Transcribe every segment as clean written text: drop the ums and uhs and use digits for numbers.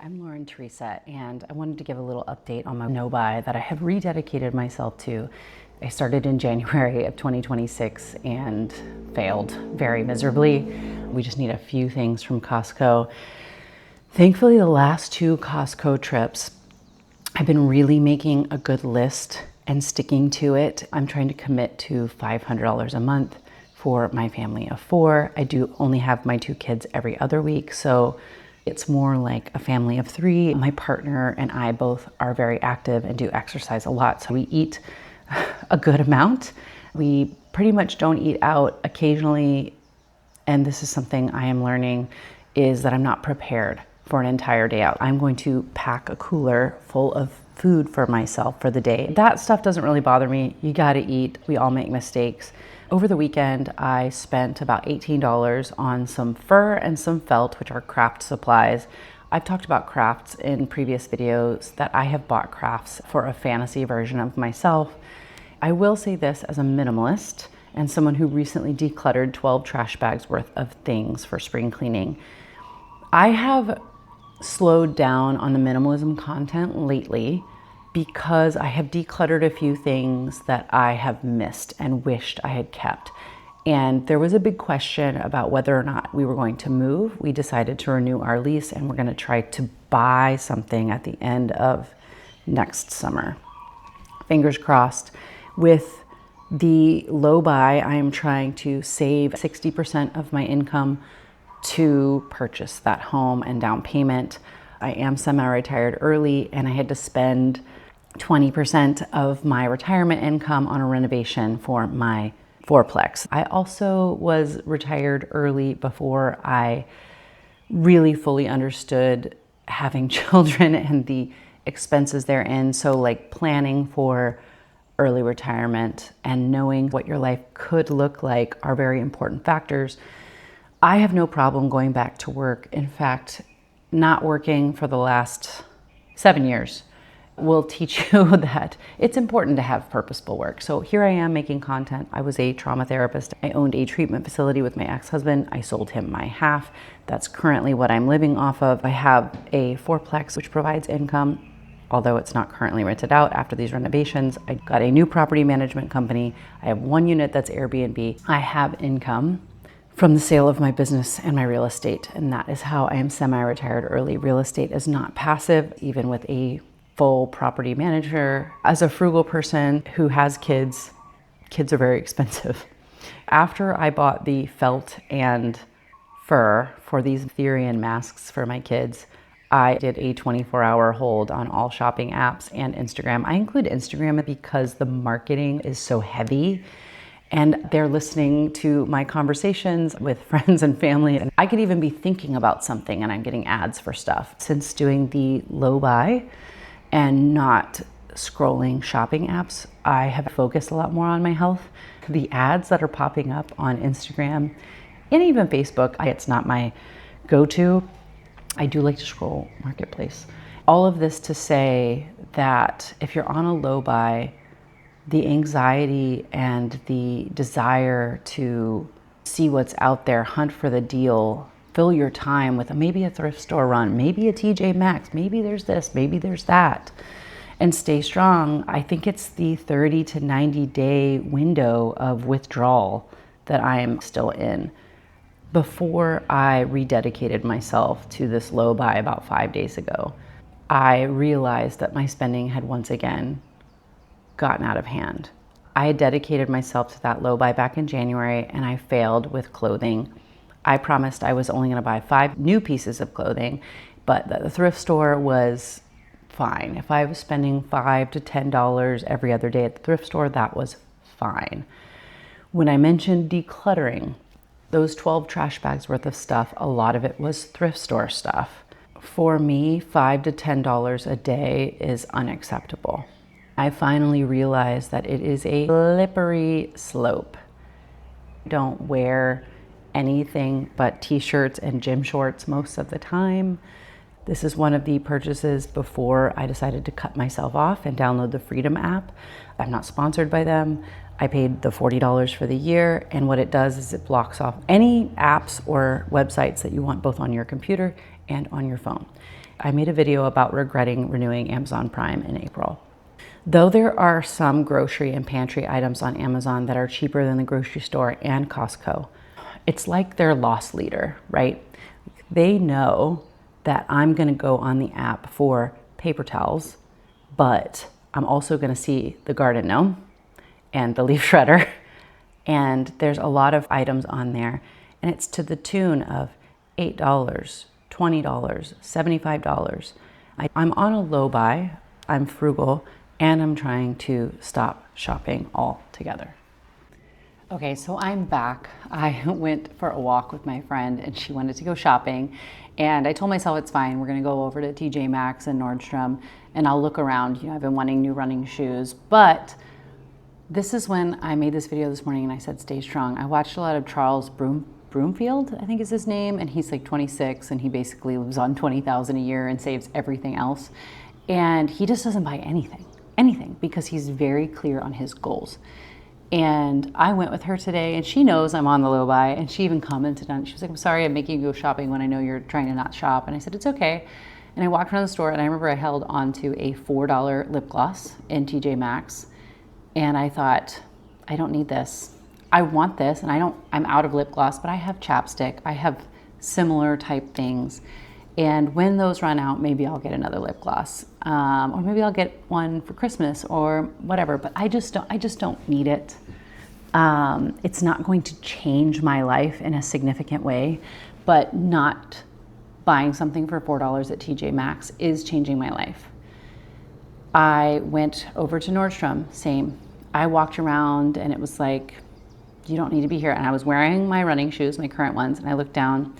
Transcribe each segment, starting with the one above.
I'm Lauren Teresa, and I wanted to give a little update on my no-buy that I have rededicated myself to. I started in January of 2026 and failed very miserably. We just need a few things from Costco. Thankfully, the last two Costco trips, I've been really making a good list and sticking to it. I'm trying to commit to $500 a month for my family of four. I do only have my two kids every other week, so it's more like a family of three. My partner and I both are very active and do exercise a lot, so we eat a good amount. We pretty much don't eat out. Occasionally, and this is something I am learning, is that I'm not prepared for an entire day out. I'm going to pack a cooler full of food for myself for the day. That stuff doesn't really bother me. You gotta eat. We all make mistakes. Over the weekend, I spent about $18 on some fur and some felt, which are craft supplies. I've talked about crafts in previous videos, that I have bought crafts for a fantasy version of myself. I will say this as a minimalist and someone who recently decluttered 12 trash bags worth of things for spring cleaning. I have slowed down on the minimalism content lately because I have decluttered a few things that I have missed and wished I had kept. And there was a big question about whether or not we were going to move. We decided to renew our lease and we're going to try to buy something at the end of next summer. Fingers crossed. With the low buy, I am trying to save 60% of my income to purchase that home and down payment. I am semi-retired early and I had to spend 20% of my retirement income on a renovation for my fourplex. I also was retired early before I really fully understood having children and the expenses therein. So like planning for early retirement and knowing what your life could look like are very important factors. I have no problem going back to work. In fact, not working for the last 7 years will teach you that it's important to have purposeful work. So here I am making content. I was a trauma therapist. I owned a treatment facility with my ex-husband. I sold him my half. That's currently what I'm living off of. I have a fourplex which provides income, although it's not currently rented out after these renovations. I got a new property management company. I have one unit that's Airbnb. I have income from the sale of my business and my real estate, and that is how I am semi-retired early. Real estate is not passive, even with a full property manager. As a frugal person who has kids, kids are very expensive. After I bought the felt and fur for these Thrift masks for my kids, I did a 24-hour hold on all shopping apps and Instagram. I include Instagram because the marketing is so heavy and they're listening to my conversations with friends and family. And I could even be thinking about something and I'm getting ads for stuff. Since doing the low buy and not scrolling shopping apps, I have focused a lot more on my health. The ads that are popping up on Instagram and even Facebook, it's not my go-to. I do like to scroll Marketplace. All of this to say that if you're on a low buy, the anxiety and the desire to see what's out there, hunt for the deal, fill your time with maybe a thrift store run, maybe a TJ Maxx, maybe there's this, maybe there's that, and stay strong. I think it's the 30 to 90 day window of withdrawal that I am still in. Before I rededicated myself to this low buy about 5 days ago, I realized that my spending had once again gotten out of hand. I had dedicated myself to that low buy back in January and I failed with clothing. I promised I was only gonna buy 5 new pieces of clothing, but the thrift store was fine. If I was spending $5 to $10 every other day at the thrift store, that was fine. When I mentioned decluttering, those 12 trash bags worth of stuff, a lot of it was thrift store stuff. For me, $5 to $10 a day is unacceptable. I finally realized that it is a slippery slope. Don't wear anything but t-shirts and gym shorts most of the time. This is one of the purchases before I decided to cut myself off and download the Freedom app. I'm not sponsored by them. I paid the $40 for the year, and what it does is it blocks off any apps or websites that you want both on your computer and on your phone. I made a video about regretting renewing Amazon Prime in April. Though there are some grocery and pantry items on Amazon that are cheaper than the grocery store and Costco, it's like their loss leader, right? They know that I'm gonna go on the app for paper towels, but I'm also gonna see the garden gnome and the leaf shredder. And there's a lot of items on there, and it's to the tune of $8, $20, $75. I'm on a low buy, I'm frugal, and I'm trying to stop shopping altogether. Okay, so I'm back. I went for a walk with my friend and she wanted to go shopping. And I told myself it's fine. We're gonna go over to TJ Maxx and Nordstrom and I'll look around. You know, I've been wanting new running shoes, but this is when I made this video this morning and I said, stay strong. I watched a lot of Charles Broomfield, I think is his name. And he's like 26 and he basically lives on $20,000 a year and saves everything else. And he just doesn't buy anything, because he's very clear on his goals. And I went with her today and she knows I'm on the low buy and she even commented on it. She was like, I'm sorry I'm making you go shopping when I know you're trying to not shop. And I said, it's okay. And I walked around the store and I remember I held onto a $4 lip gloss in TJ Maxx. And I thought, I don't need this. I want this and I'm out of lip gloss, but I have chapstick. I have similar type things. And when those run out, maybe I'll get another lip gloss, or maybe I'll get one for Christmas or whatever. But I just don't need it. It's not going to change my life in a significant way, but not buying something for $4 at TJ Maxx is changing my life. I went over to Nordstrom, same. I walked around and it was like, you don't need to be here. And I was wearing my running shoes, my current ones, and I looked down.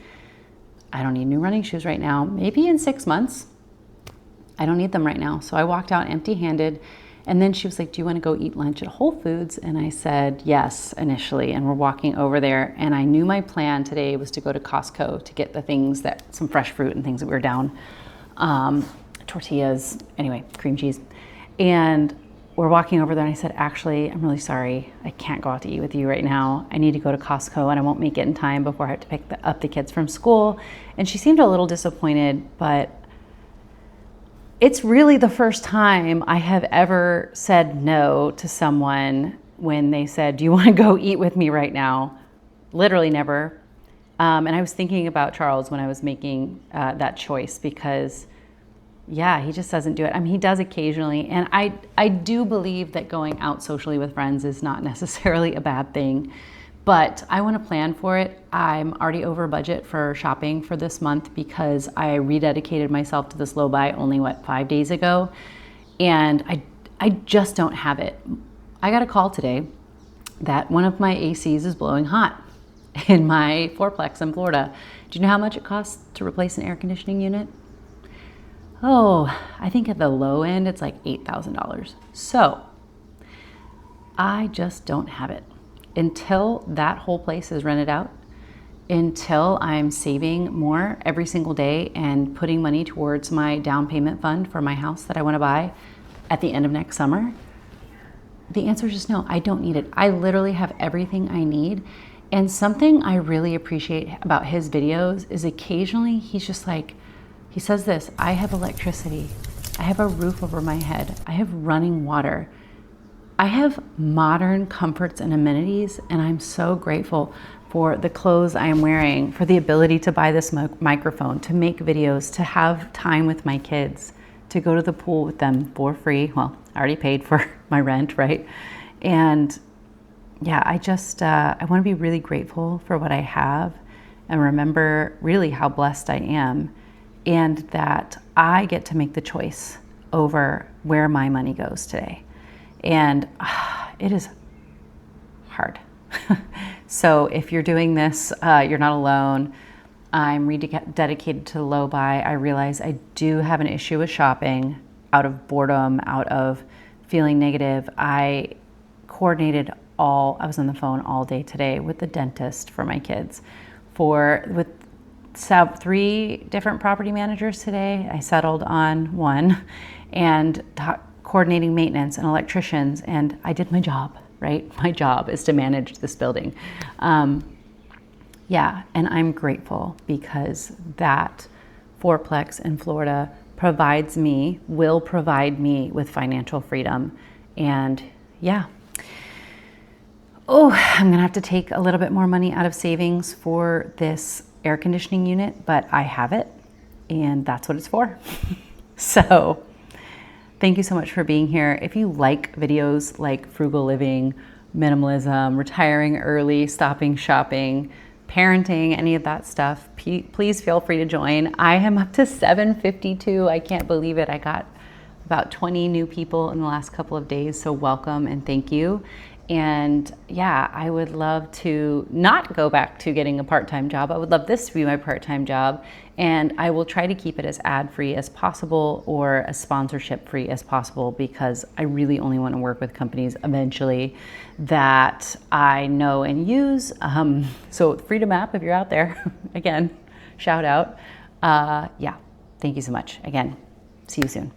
I don't need new running shoes right now. Maybe in 6 months. I don't need them right now. So I walked out empty-handed. And then she was like, do you want to go eat lunch at Whole Foods? And I said, yes, initially. And we're walking over there. And I knew my plan today was to go to Costco to get the things some fresh fruit and things that we were down. Tortillas, anyway, cream cheese. And we're walking over there and I said, actually, I'm really sorry. I can't go out to eat with you right now. I need to go to Costco and I won't make it in time before I have to pick up the kids from school. And she seemed a little disappointed, but it's really the first time I have ever said no to someone when they said, do you want to go eat with me right now? Literally never. And I was thinking about Charles when I was making that choice because yeah, he just doesn't do it. I mean, he does occasionally. And I do believe that going out socially with friends is not necessarily a bad thing, but I want to plan for it. I'm already over budget for shopping for this month because I rededicated myself to this low buy only, 5 days ago? And I just don't have it. I got a call today that one of my ACs is blowing hot in my fourplex in Florida. Do you know how much it costs to replace an air conditioning unit? Oh, I think at the low end, it's like $8,000. So I just don't have it. Until that whole place is rented out, until I'm saving more every single day and putting money towards my down payment fund for my house that I want to buy at the end of next summer, the answer is just no, I don't need it. I literally have everything I need. And something I really appreciate about his videos is occasionally he's just like, he says this, I have electricity, I have a roof over my head, I have running water, I have modern comforts and amenities, and I'm so grateful for the clothes I am wearing, for the ability to buy this microphone, to make videos, to have time with my kids, to go to the pool with them for free. Well, I already paid for my rent, right? And yeah, I want to be really grateful for what I have and remember really how blessed I am, and that I get to make the choice over where my money goes today. And it is hard. So if you're doing this, you're not alone. I'm dedicated to the low buy. I realize I do have an issue with shopping out of boredom, out of feeling negative. I was on the phone all day today with the dentist for my kids, with 3 different property managers today. I settled on one, and coordinating maintenance and electricians, and I did my job, right? My job is to manage this building. Yeah, and I'm grateful because that fourplex in Florida will provide me with financial freedom. And yeah. Oh, I'm gonna have to take a little bit more money out of savings for this air conditioning unit, but I have it and that's what it's for. So thank you so much for being here. If you like videos like frugal living, minimalism, retiring early, stopping shopping, parenting, any of that stuff, please feel free to join. I am up to 752. I can't believe it. I got about 20 new people in the last couple of days. So welcome and thank you. And yeah, I would love to not go back to getting a part-time job. I would love this to be my part-time job. And I will try to keep it as ad-free as possible or as sponsorship-free as possible, because I really only want to work with companies eventually that I know and use. So Freedom app, if you're out there, again, shout out. Yeah, thank you so much. Again, see you soon.